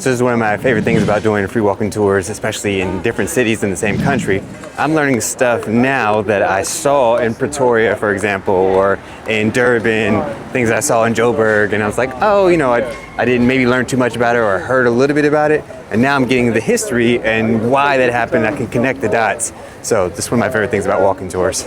So this is one of my favorite things about doing free walking tours, especially in different cities in the same country. I'm learning stuff now that I saw in Pretoria, for example, or in Durban, things that I saw in Joburg, and I was like, oh, you know, I didn't maybe learn too much about it or heard a little bit about it, and now I'm getting the history and why that happened. I can connect the dots. So this is one of my favorite things about walking tours.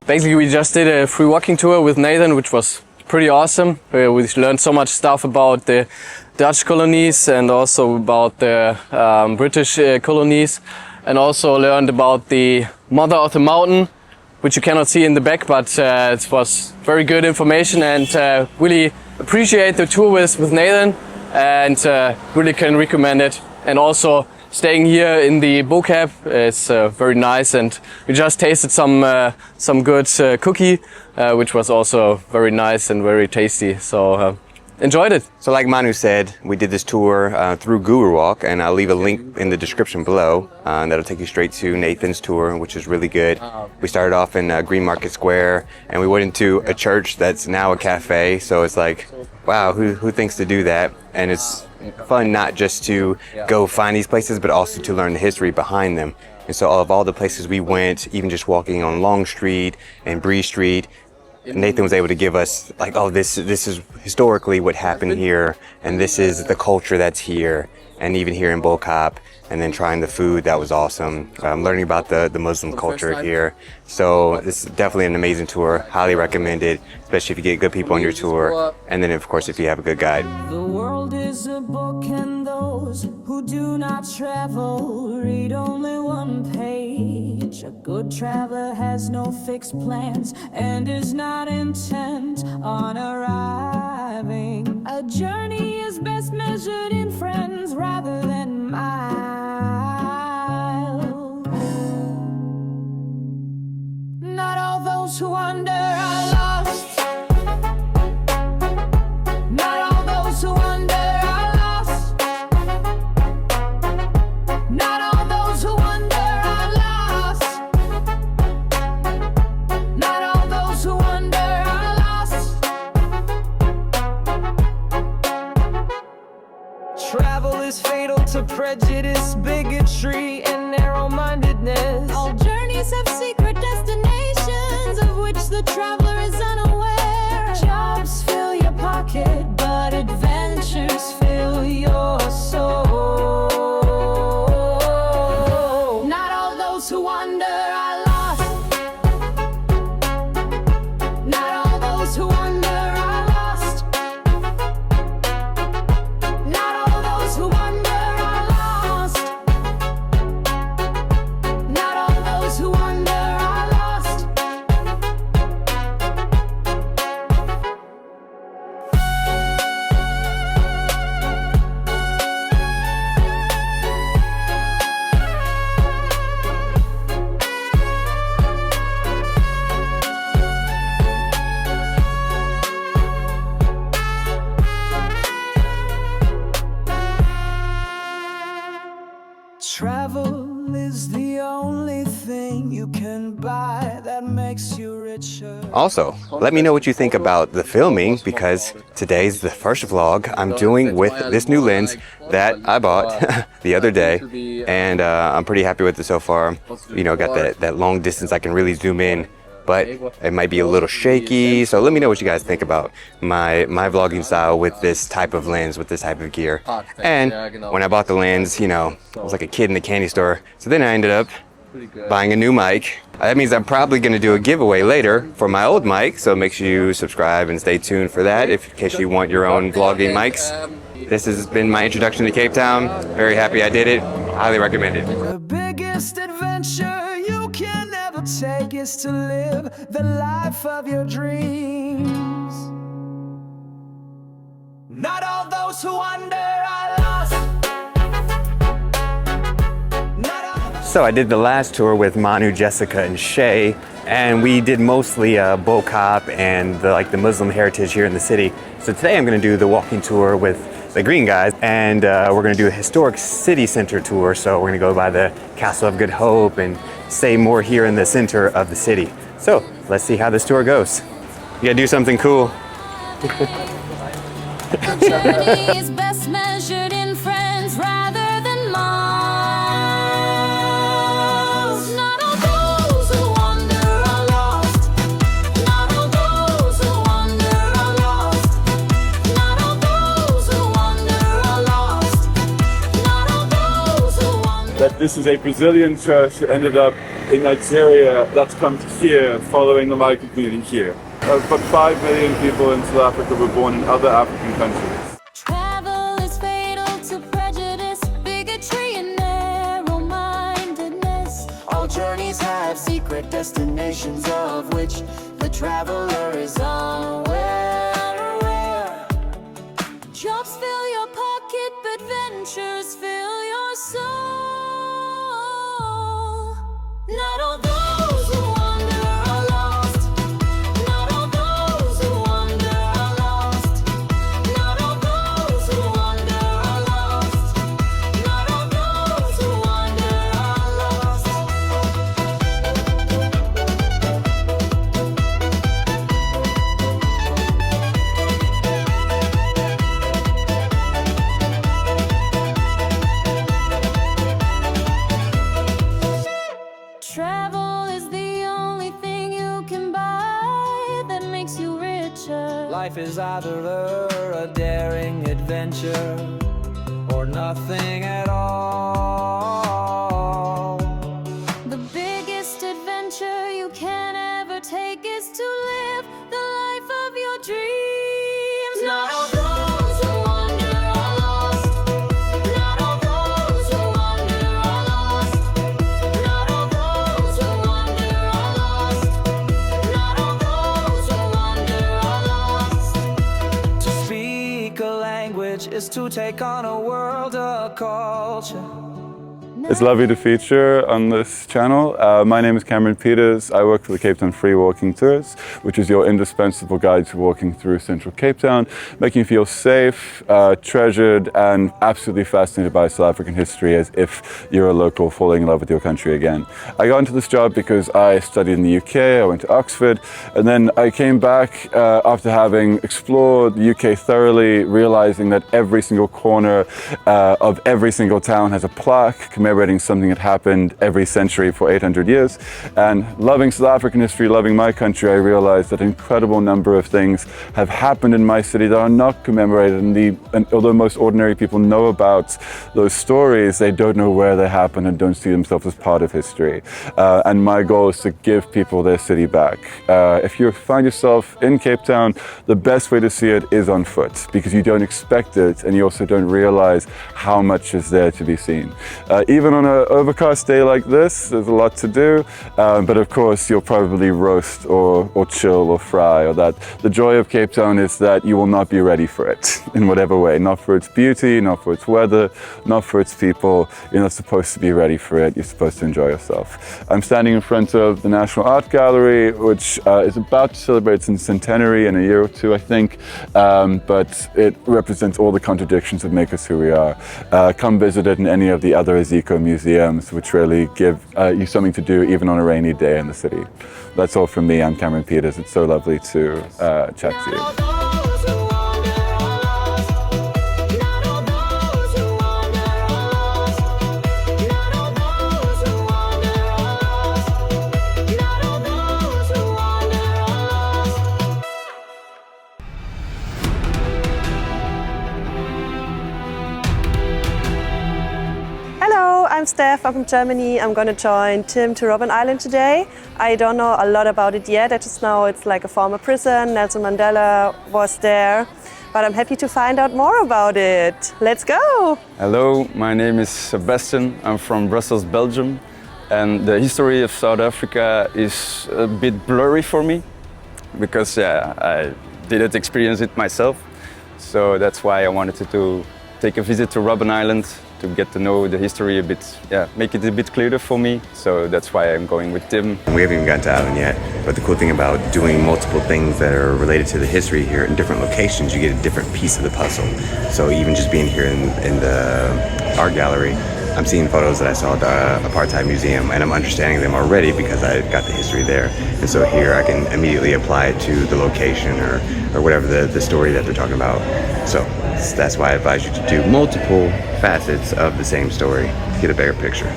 Basically, we just did a free walking tour with Nathan, which was pretty awesome. We learned so much stuff about the Dutch colonies and also about the British colonies, and also learned about the mother of the mountain, which you cannot see in the back, but it was very good information, and really appreciate the tour with Nathan, and really can recommend it. And also staying here in the Bo-Kaap is very nice, and we just tasted some good cookie, which was also very nice and very tasty. So enjoyed it. So like Manu said, we did this tour through GuruWalk, and I'll leave a link in the description below that'll take you straight to Nathan's tour, which is really good. We started off in Green Market Square, and we went into a church that's now a cafe. So it's like, wow, who thinks to do that? And it's fun not just to go find these places, but also to learn the history behind them. And so of all the places we went, even just walking on Long Street and Bree Street, Nathan was able to give us like, oh, this is historically what happened here, and this is the culture that's here, and even here in Bo-Kaap, and then trying the food, that was awesome. Learning about the Muslim culture here. So this is definitely an amazing tour, highly recommended, especially if you get good people on your tour, and then of course if you have a good guide. The world is a book, and those who do not travel read only one page. A good traveler has no fixed plans and is not intent on arriving. A journey is best measured in friends rather than miles. Not all those who wander are lost. Not all those who wander are lost. Not all those who wander are lost. Not all those who wander are lost. Travel is fatal to prejudice, bigotry, and narrow-mindedness. All journeys have secret destinations of which the traveler is unaware. Jobs fill your pocket, but adventures fill your soul. Not all those who wander are lost. Not all those who wander are lost. Not all those who wander are lost. Not all those who wander are lost. Travel is the only thing you can buy that makes you richer. Also, let me know what you think about the filming, because today's the first vlog I'm doing with this new lens that I bought the other day, and I'm pretty happy with it so far. You know, got that long distance, I can really zoom in, but it might be a little shaky. So let me know what you guys think about my vlogging style with this type of lens, with this type of gear. And when I bought the lens, you know, I was like a kid in the candy store. So then I ended up buying a new mic. That means I'm probably going to do a giveaway later for my old mic. So make sure you subscribe and stay tuned for that in case you want your own vlogging mics. This has been my introduction to Cape Town. Very happy I did it. Highly recommend it. The biggest adventure you can ever take is to live the life of your dreams. Not all those who wander are lost. So I did the last tour with Manu, Jessica, and Shay, and we did mostly Bo-Kaap and the Muslim heritage here in the city. So today I'm going to do the walking tour with the green guys, and we're going to do a historic city center tour. So we're going to go by the Castle of Good Hope and stay more here in the center of the city. So let's see how this tour goes. You gotta do something cool. Journey is best measured in friends rather than miles. Not all those who wander are lost. Not all those who wander are lost. Not all those who wander are lost. Not all those who wander. That this is a Brazilian church that ended up in Nigeria that's come to here following the migrant community here. About 5 million people in South Africa were born in other African countries. Travel is fatal to prejudice, bigotry, and narrow-mindedness. All journeys have secret destinations of which the traveler is unaware. Jobs fill your pocket, but ventures fill your soul. Not all those who wander are lost. Not all those who wander are lost. Not all those who wander are lost. Not all those who wander are lost. Travel is the only thing you can buy that makes you richer. Life is either a daring adventure or nothing at all. The biggest adventure you can ever take is to live the life of your dreams. Not all those who wander are lost. Not all those who wander are lost. Not all those who wander are lost. Not all those who wander are lost. To speak a language is to take on a world, a culture. It's lovely to feature on this channel. My name is Cameron Peters. I work for the Cape Town Free Walking Tours, which is your indispensable guide to walking through central Cape Town, making you feel safe, treasured, and absolutely fascinated by South African history as if you're a local falling in love with your country again. I got into this job because I studied in the UK, I went to Oxford, and then I came back after having explored the UK thoroughly, realizing that every single corner of every single town has a plaque commemorating something that happened every century for 800 years. And loving South African history, loving my country, I realized that an incredible number of things have happened in my city that are not commemorated. And although most ordinary people know about those stories, they don't know where they happened and don't see themselves as part of history. And my goal is to give people their city back. If you find yourself in Cape Town, the best way to see it is on foot, because you don't expect it and you also don't realize how much is there to be seen. Even on an overcast day like this, there's a lot to do, but of course you'll probably roast or chill or fry or that. The joy of Cape Town is that you will not be ready for it in whatever way, not for its beauty, not for its weather, not for its people. You're not supposed to be ready for it, you're supposed to enjoy yourself. I'm standing in front of the National Art Gallery, which is about to celebrate its centenary in a year or two, I think, but it represents all the contradictions that make us who we are. Come visit it in any of the other Eco museums, which really give you something to do even on a rainy day in the city. That's all from me. I'm Cameron Peters. It's so lovely to chat to you. I'm Steph, I'm from Germany. I'm going to join Tim to Robben Island today. I don't know a lot about it yet. I just know it's like a former prison. Nelson Mandela was there. But I'm happy to find out more about it. Let's go! Hello, my name is Sebastian. I'm from Brussels, Belgium. And the history of South Africa is a bit blurry for me because I didn't experience it myself. So that's why I wanted to take a visit to Robben Island to get to know the history a bit, make it a bit clearer for me. So that's why I'm going with Tim. We haven't even gotten to Island yet, but the cool thing about doing multiple things that are related to the history here in different locations, you get a different piece of the puzzle. So even just being here in the art gallery, I'm seeing photos that I saw at the Apartheid Museum, and I'm understanding them already because I got the history there. And so here I can immediately apply it to the location or whatever the story that they're talking about. So that's why I advise you to do multiple facets of the same story to get a bigger picture.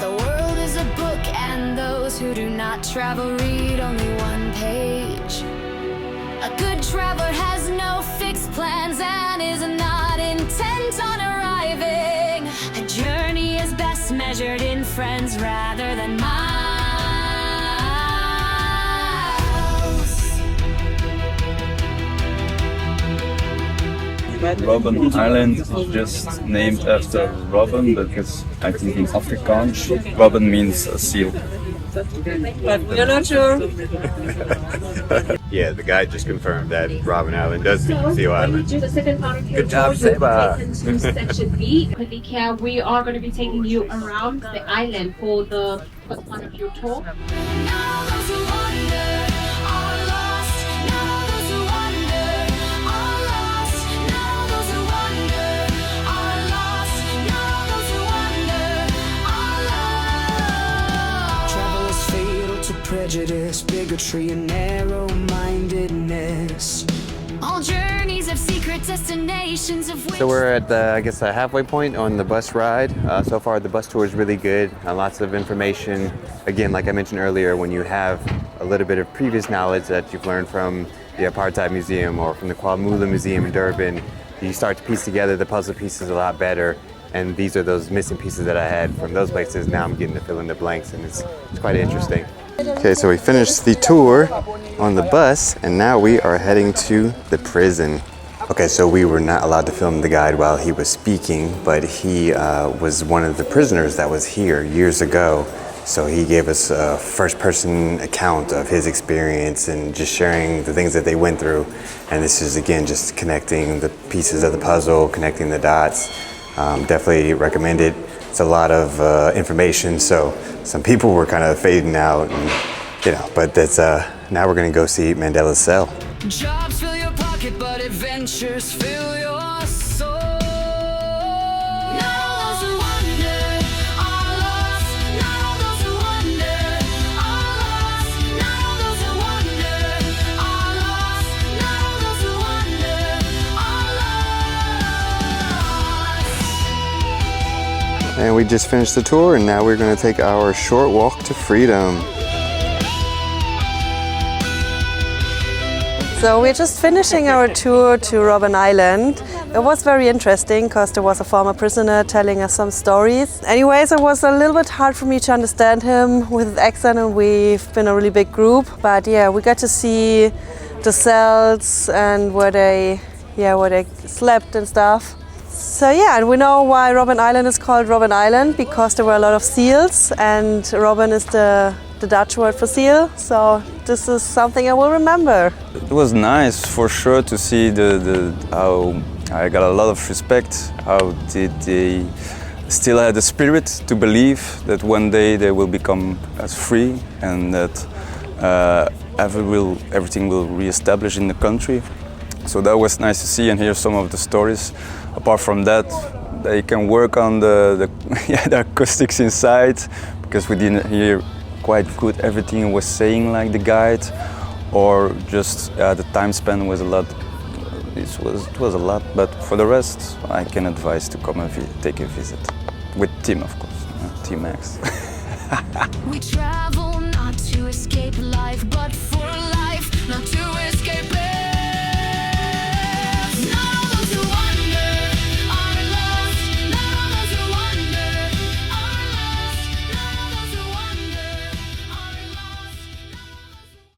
The world is a book, and those who do not travel read only one page. A good traveler has no fixed plans and is not intent on arriving. A journey is best measured in friends rather than miles. Robben Island is just named after Robben because I think in Afrikaans Robben means a seal. But you're not sure. Yeah, the guide just confirmed that Robben Island does mean Seal Island. Good job, Seba. Section B. Click here. We are going to be taking you around the island for the first part of your tour. Prejudice, bigotry, and narrow-mindedness. All journeys have secret destinations of which... So we're at the, I guess, the halfway point on the bus ride. So far the bus tour is really good. Lots of information. Again, like I mentioned earlier, when you have a little bit of previous knowledge that you've learned from the Apartheid Museum or from the GuruWalk Museum in Durban, you start to piece together the puzzle pieces a lot better. And these are those missing pieces that I had from those places. Now I'm getting to fill in the blanks, and it's quite interesting. Okay, so we finished the tour on the bus, and now we are heading to the prison. Okay, so we were not allowed to film the guide while he was speaking, but he was one of the prisoners that was here years ago. So he gave us a first-person account of his experience and just sharing the things that they went through. And this is, again, just connecting the pieces of the puzzle, connecting the dots. Definitely recommend it. It's a lot of information, so some people were kind of fading out, and, you know, but that's now we're gonna go see Mandela's cell. Jobs fill your pocket, but adventures fill your soul. And we just finished the tour, and now we're going to take our short walk to freedom. So we're just finishing our tour to Robben Island. It was very interesting because there was a former prisoner telling us some stories. Anyways, it was a little bit hard for me to understand him with his accent, and we've been a really big group. But yeah, we got to see the cells and where they slept and stuff. So yeah, and we know why Robben Island is called Robben Island, because there were a lot of seals, and Robben is the Dutch word for seal. So this is something I will remember. It was nice for sure to see how I got a lot of respect. How did they still had the spirit to believe that one day they will become as free, and that everything will re-establish in the country. So that was nice to see and hear some of the stories. Apart from that, they can work on the acoustics inside, because we didn't hear quite good everything he was saying like the guide, or just the time span was a lot. It was a lot, but for the rest, I can advise to come and take a visit with Tim, of course, TMax. We travel